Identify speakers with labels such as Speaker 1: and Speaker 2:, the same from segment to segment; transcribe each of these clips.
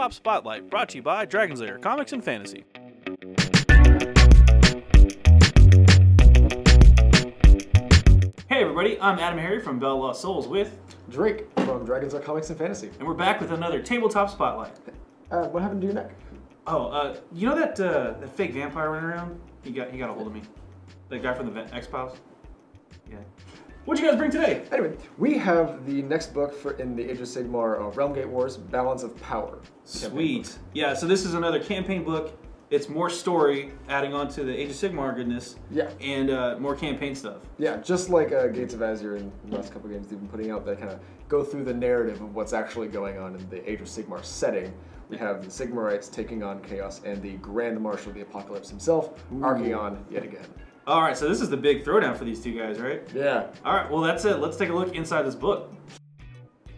Speaker 1: Tabletop Spotlight, brought to you by Dragon's Lair Comics and Fantasy. Hey everybody, I'm AdamHarry from Bell Lost Souls with
Speaker 2: Drake from Dragon's Lair Comics and Fantasy.
Speaker 1: and we're back with another Tabletop Spotlight.
Speaker 2: What happened to your neck?
Speaker 1: Oh, you know that fake vampire running around? He got a hold of me. That guy from the X-Files? Yeah. What'd you guys bring today?
Speaker 2: Anyway, we have the next book in the Age of Sigmar Realm Gate Wars, Balance of Power.
Speaker 1: Sweet. Yeah, so this is another campaign book. It's more story, adding on to the Age of Sigmar goodness.
Speaker 2: Yeah.
Speaker 1: And more campaign stuff.
Speaker 2: Yeah, just like Gates of Azure and the last couple games they've been putting out, that kind of go through the narrative of what's actually going on in the Age of Sigmar setting. We have the Sigmarites taking on Chaos and the Grand Marshal of the Apocalypse himself, Archaon, yet again.
Speaker 1: All right, so this is the big throwdown for these two guys, right?
Speaker 2: Yeah.
Speaker 1: All right, well that's it. Let's take a look inside this book.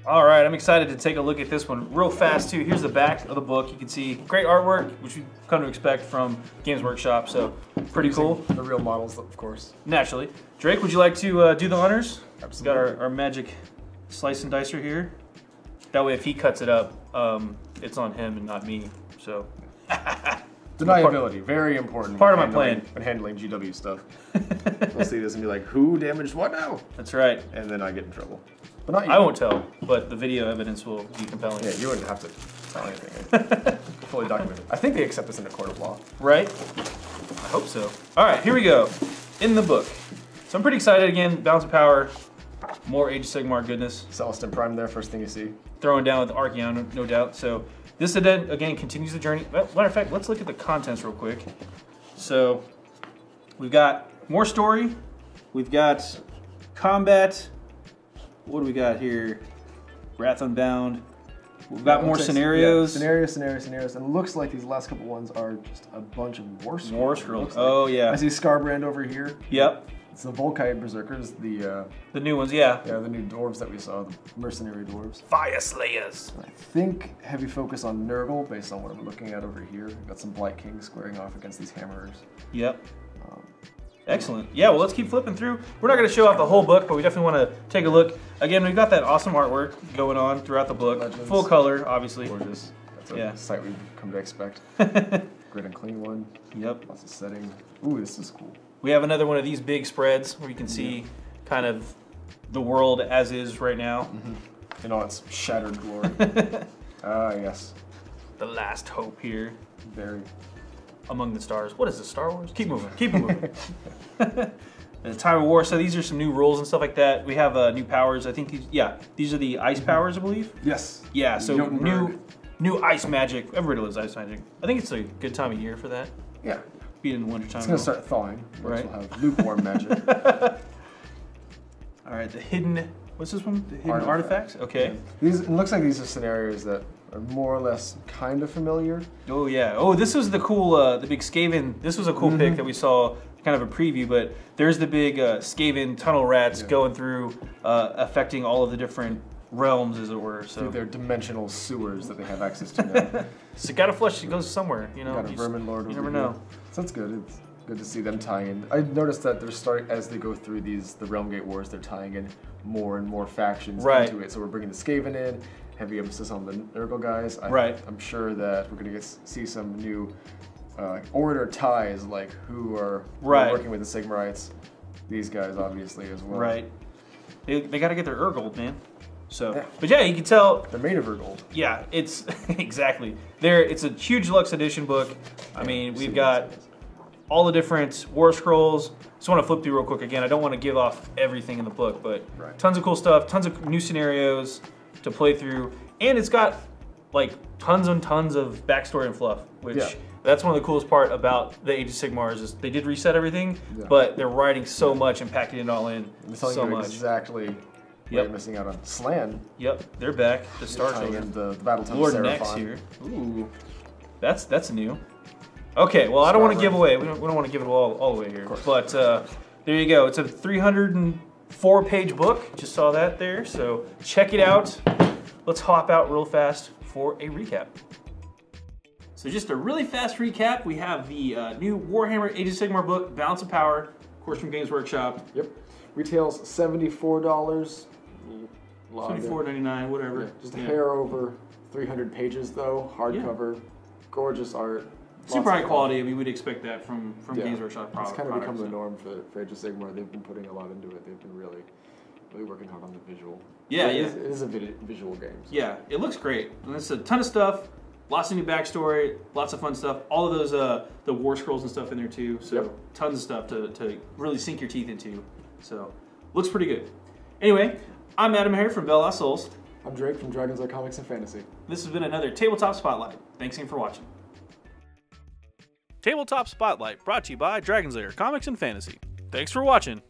Speaker 1: All right, I'm excited to take a look at this one real fast too. Here's the back of the book. You can see great artwork, which we've come to expect from Games Workshop, so pretty cool.
Speaker 2: The real models, of course.
Speaker 1: Naturally. Drake, would you like to do the honors?
Speaker 2: Absolutely.
Speaker 1: Got our magic slice and dicer here. That way if he cuts it up, it's on him and not me, so.
Speaker 2: Deniability, very important.
Speaker 1: Part of my plan.
Speaker 2: When handling GW stuff. They'll see this and be like, who damaged what now?
Speaker 1: That's right.
Speaker 2: And then I get in trouble. But not you.
Speaker 1: I won't tell, but the video evidence will be compelling.
Speaker 2: Yeah, you wouldn't have to tell anything. Fully documented. I think they accept this in a court of law.
Speaker 1: Right? I hope so. All right, here we go. In the book. So I'm pretty excited again. Balance of Power, more Age of Sigmar goodness.
Speaker 2: Celestin Prime there, first thing you see.
Speaker 1: Throwing down with Archaon, no doubt. So this again continues the journey. Matter of fact, let's look at the contents real quick. So we've got more story. We've got combat. What do we got here? Wrath Unbound. We've got more scenarios.
Speaker 2: Yeah, scenarios. And it looks like these last couple ones are just a bunch of war scrolls.
Speaker 1: War scrolls. Oh, yeah.
Speaker 2: I see Scarbrand over here.
Speaker 1: Yep.
Speaker 2: It's the Volkite Berserkers, the
Speaker 1: new ones, yeah.
Speaker 2: Yeah, the new dwarves that we saw, the mercenary dwarves.
Speaker 1: Fire Slayers.
Speaker 2: I think heavy focus on Nurgle, based on what I'm looking at over here. We've got some Blight Kings squaring off against these Hammerers.
Speaker 1: Yep. Excellent. Yeah, well, let's keep flipping through. We're not going to show off the whole book, but we definitely want to take a look. Again, we've got that awesome artwork going on throughout the book.
Speaker 2: Legends.
Speaker 1: Full color, obviously.
Speaker 2: Gorgeous. That's a sight we've come to expect. Great and clean one.
Speaker 1: Yep.
Speaker 2: Lots of setting. Ooh, this is cool.
Speaker 1: We have another one of these big spreads where you can see kind of the world as is right now.
Speaker 2: In all its shattered glory. Yes.
Speaker 1: The last hope here.
Speaker 2: Very.
Speaker 1: Among the stars. What is this, Star Wars? Keep moving, keep moving. The Time of War, so these are some new rules and stuff like that. We have new powers. I think these are the ice powers, I believe.
Speaker 2: Yes.
Speaker 1: Yeah, so new ice magic. Everybody loves ice magic. I think it's a good time of year for that.
Speaker 2: Yeah.
Speaker 1: Be in the winter time.
Speaker 2: It's gonna start thawing.
Speaker 1: Right.
Speaker 2: We'll have lukewarm magic.
Speaker 1: All right, the hidden, what's this one? The hidden artifacts? Okay.
Speaker 2: Yeah. It looks like these are scenarios that are more or less kind of familiar.
Speaker 1: Oh yeah. Oh, this was the cool, the big Skaven. This was a cool pick that we saw, kind of a preview, but there's the big Skaven tunnel rats going through, affecting all of the different realms, as it were. So
Speaker 2: through their dimensional sewers that they have access to now.
Speaker 1: So gotta flush, it goes somewhere, you know.
Speaker 2: Got a vermin lord.
Speaker 1: You never know.
Speaker 2: So that's good. It's good to see them tie in. I noticed that they're starting, as they go through the Realm Gate Wars, they're tying in more and more factions into it. So we're bringing the Skaven in. Heavy emphasis on the Nurgle guys. I'm sure that we're going to see some new order ties, like who are working with the Sigmarites. These guys, obviously, as well.
Speaker 1: Right. They got to get their Urgold, man. So, but yeah, you can tell
Speaker 2: they're made of Urgold.
Speaker 1: Yeah, it's exactly. It's a huge Lux Edition book. I mean, we've got all the different war scrolls. Just want to flip through real quick again. I don't want to give off everything in the book, but tons of cool stuff, tons of new scenarios to play through, and it's got like tons and tons of backstory and fluff, which that's one of the coolest part about the Age of Sigmar is they did reset everything, but they're writing so much and packing it all in so much.
Speaker 2: Exactly. What you're missing out on. Slan.
Speaker 1: Yep, they're back. The Star
Speaker 2: Children. The Battletop
Speaker 1: Lord Nex here. Ooh, that's new. Okay, well I don't want to give away. We don't want to give it all away here. But there you go. It's a 304-page book. Just saw that there. So check it out. Let's hop out real fast for a recap. So just a really fast recap. We have the new Warhammer Age of Sigmar book, Balance of Power, of course from Games Workshop.
Speaker 2: Yep. Retails $74.
Speaker 1: $74.99, whatever.
Speaker 2: Yeah, just a hair over 300 pages though, hardcover, gorgeous art.
Speaker 1: Super high quality. I mean, we'd expect that from Games Workshop
Speaker 2: products. It's kind of become the norm for Age of Sigmar. They've been putting a lot into it. They've been really working hard on the visual.
Speaker 1: Yeah,
Speaker 2: it is a visual game. So.
Speaker 1: Yeah, it looks great. And it's a ton of stuff. Lots of new backstory, lots of fun stuff. All of those, the War Scrolls and stuff in there too. So tons of stuff to really sink your teeth into. So looks pretty good. Anyway, I'm AdamHarry from Bell Souls.
Speaker 2: I'm Drake from Dragons Are Comics and Fantasy.
Speaker 1: This has been another Tabletop Spotlight. Thanks again for watching. Tabletop Spotlight brought to you by Dragon's Lair Comics and Fantasy. Thanks for watching.